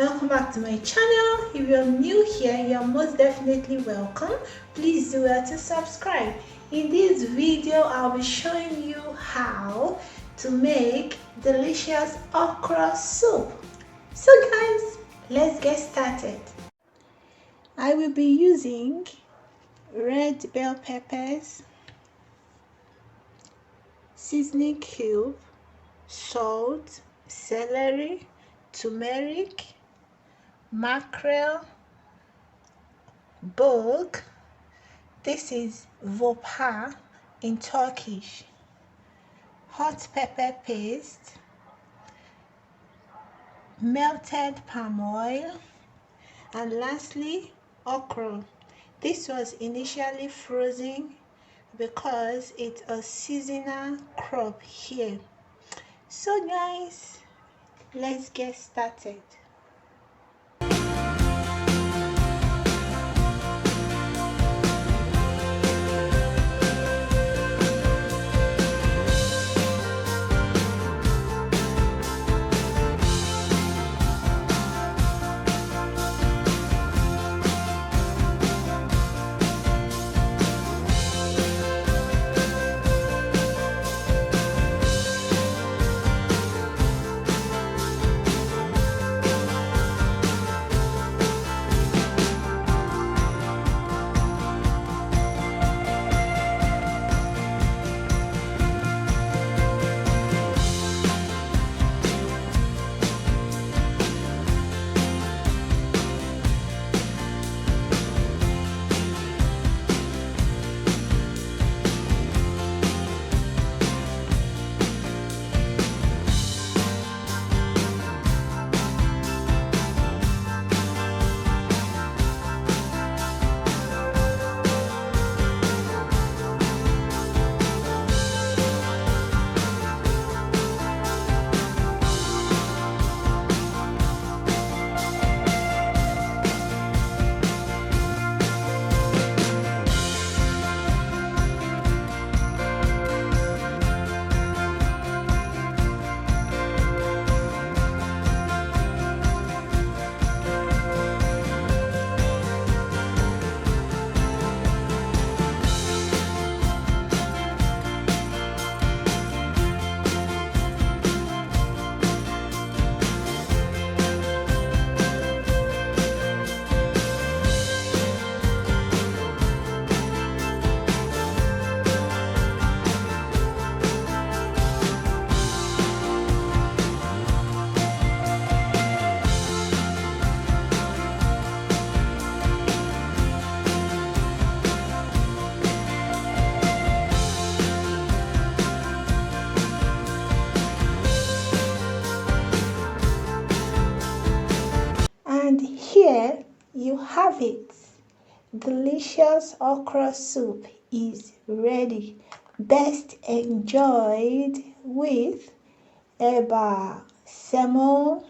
Welcome back to my channel. If you're new here, you're most definitely welcome. Please do well to subscribe. In this video, I'll be showing you how to make delicious okra soup. So guys, let's get started. I will be using red bell peppers, seasoning cube, salt, celery, turmeric, mackerel, bogue, this is vopa in Turkish, hot pepper paste, melted palm oil, and lastly okra. This was initially frozen because it's a seasonal crop here. So guys, let's get started. And here you have it. Delicious okra soup is ready. Best enjoyed with eba, semo,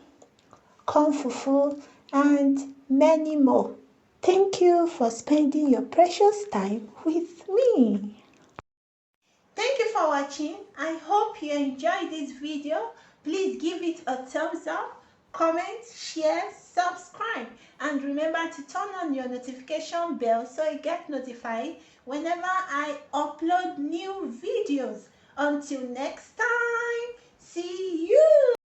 corn fufu, and many more. Thank you for spending your precious time with me. Thank you for watching. I hope you enjoyed this video. Please give it a thumbs up, comment, share, subscribe, and remember to turn on your notification bell so you get notified whenever I upload new videos. Until next time, see you.